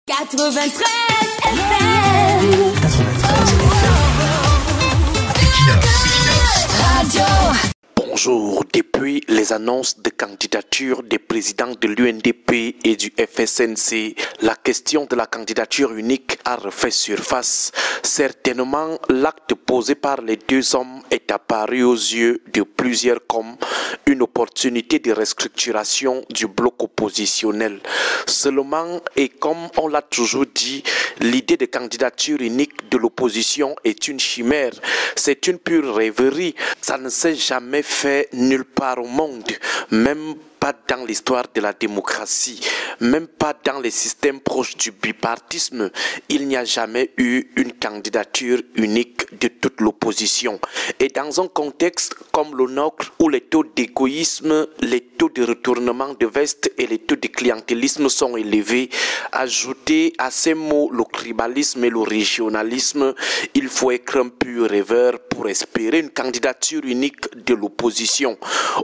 93 FM. 93 FM. Radio. Bonjour. Depuis les annonces de candidature des présidents de l'UNDP et du FSNC, la question de la candidature unique a refait surface. Certainement, l'acte posé par les deux hommes est apparu aux yeux de plusieurs comme une opportunité de restructuration du bloc oppositionnel. Seulement, et comme on l'a toujours dit, l'idée de candidature unique de l'opposition est une chimère. C'est une pure rêverie. Ça ne s'est jamais fait nulle part au monde, même pas dans l'histoire de la démocratie, même pas dans les systèmes proches du bipartisme. Il n'y a jamais eu une candidature unique de toute l'opposition. Et dans un contexte comme le nôtre, où les taux d'égoïsme, les taux de retournement de veste et les taux de clientélisme sont élevés, ajouter à ces mots le tribalisme et le régionalisme, il faut être un pur rêveur pour espérer une candidature unique de l'opposition.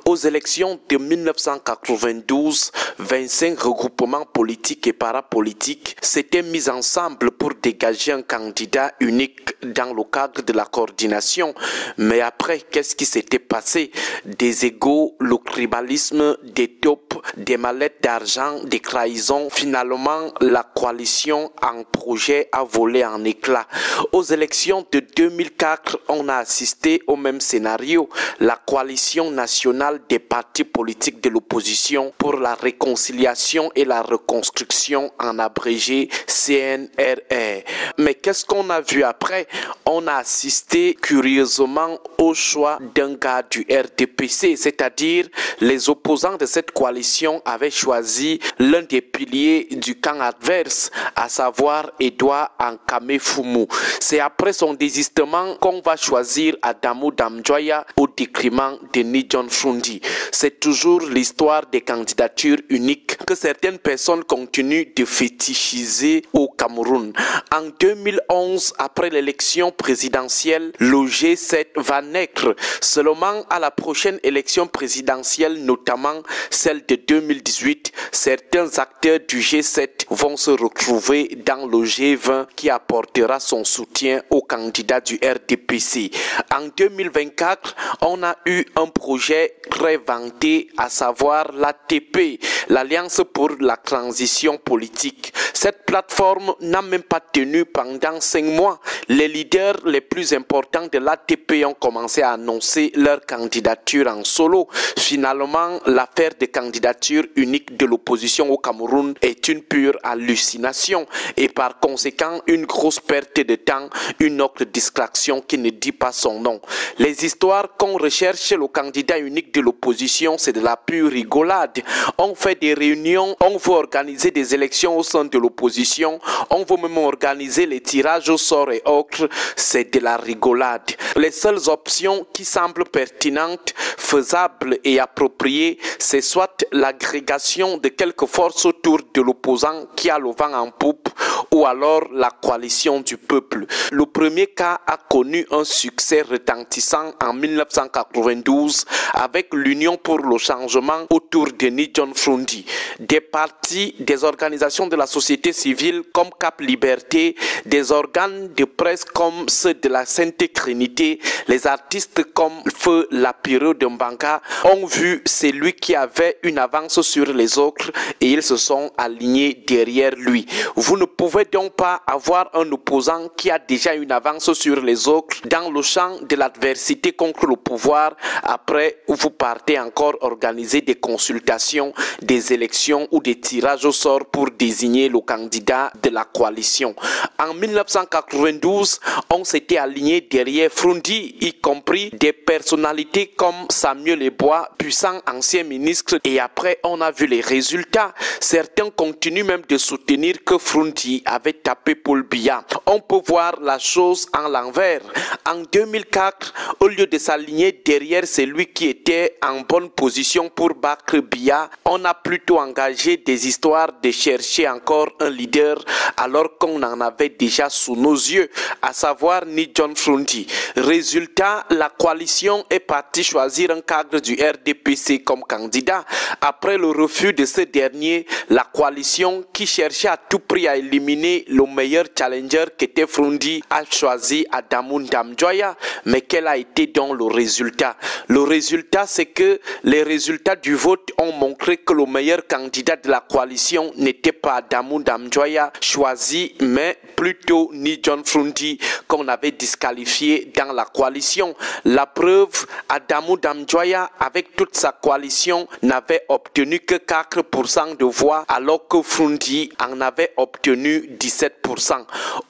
Aux élections de 1992, 25 regroupements politiques et parapolitiques s'étaient mis ensemble pour dégager un candidat unique dans le cadre de la coordination. Mais après, qu'est-ce qui s'était passé? Des égos, le tribalisme, des taupes, des mallettes d'argent, des trahisons. Finalement, la coalition en projet a volé en éclats. Aux élections de 2004, on a assisté au même scénario. La coalition nationale des partis politiques de l'opposition pour la réconciliation et la reconstruction, en abrégé CNRR. Mais qu'est-ce qu'on a vu après? On a assisté curieusement au choix d'un gars du RDPC, c'est-à-dire les opposants de cette coalition avaient choisi l'un des piliers du camp adverse, à savoir Edouard Ankame Fumu. C'est après son désistement qu'on va choisir Adamou Damjoya au détriment de Nidjon Fundi. C'est toujours l'histoire des candidatures uniques que certaines personnes continuent de fétichiser au Cameroun. En 2011, après l'élection présidentielle, le G7 va naître. Seulement à la prochaine élection présidentielle, notamment celle de 2018, certains acteurs du G7 vont se retrouver dans le G20 qui apportera son soutien au candidat du RDPC. En 2024, on a eu un projet très vanté, à savoir l'ATP, l'Alliance pour la transition politique. Cette plateforme n'a même pas tenu pendant 5 mois. Les leaders les plus importants de l'ATP ont commencé à annoncer leur candidature en solo. Finalement, l'affaire de candidature unique de l'opposition au Cameroun est une pure hallucination et par conséquent une grosse perte de temps, une autre distraction qui ne dit pas son nom. Les histoires qu'on recherche chez le candidat unique de l'opposition, c'est de la pure rigolade. On fait des réunions, on veut organiser des élections au sein de l'opposition, on veut même organiser les tirages au sort et autres, c'est de la rigolade. Les seules options qui semblent pertinentes, faisables et appropriées, c'est soit l'agrégation de quelques forces autour de l'opposant qui a le vent en poupe, ou alors la coalition du peuple. Le premier cas a connu un succès retentissant en 1992 avec l'Union pour le changement autour de Nidjon Fundi. Des partis, des organisations de la société civile comme Cap Liberté, des organes de presse comme ceux de la Sainte Trinité, les artistes comme Feu Lapiro de Mbanga ont vu celui qui avait une avance sur les autres et ils se sont alignés derrière lui. Vous ne pouvez donc pas avoir un opposant qui a déjà une avance sur les autres dans le champ de l'adversité contre le pouvoir. Après, vous partez encore organiser des consultations, des élections ou des tirages au sort pour désigner le candidat de la coalition. En 1992, on s'était aligné derrière Fundi, y compris des personnalités comme Samuel Ebois, puissant ancien ministre, et après on a vu les résultats. Certains continuent même de soutenir que Fundi avait tapé Paul Biya. On peut voir la chose en l'envers. En 2004, au lieu de s'aligner derrière celui qui était en bonne position pour battre Biya, on a plutôt engagé des histoires de chercher encore un leader alors qu'on en avait déjà sous nos yeux, à savoir savoir ni John Frundi. Résultat, la coalition est partie choisir un cadre du RDPC comme candidat. Après le refus de ce dernier, la coalition qui cherchait à tout prix à éliminer le meilleur challenger qu'était Frundi a choisi Adamou Ndamjoya. Mais quel a été donc le résultat? Le résultat, c'est que les résultats du vote ont montré que le meilleur candidat de la coalition n'était pas Adamou Ndamjoya choisi, mais plutôt ni John Frundi qu'on avait disqualifié dans la coalition. La preuve, Adamou Ndamjoya avec toute sa coalition n'avait obtenu que 4% de voix alors que Frundi en avait obtenu 17%.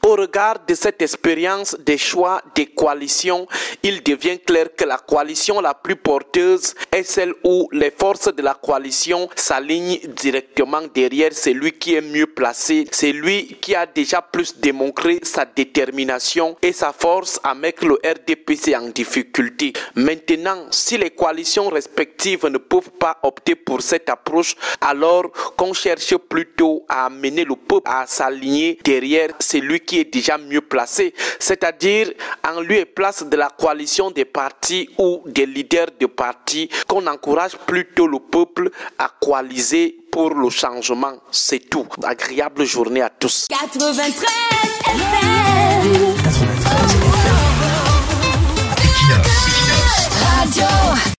Au regard de cette expérience des choix des coalitions, il devient clair que la coalition la plus porteuse est celle où les forces de la coalition s'alignent directement derrière celui qui est mieux placé, celui qui a déjà plus démontré sa détermination et sa force à mettre le RDPC en difficulté. Maintenant, si les coalitions respectives ne peuvent pas opter pour cette approche, alors qu'on cherche plutôt à amener le peuple à s'aligner derrière celui qui est déjà mieux placé, c'est-à-dire en lieu et place de la coalition des partis ou des leaders de partis, qu'on encourage plutôt le peuple à coaliser pour le changement. C'est tout. Agréable journée à tous. 93 FM.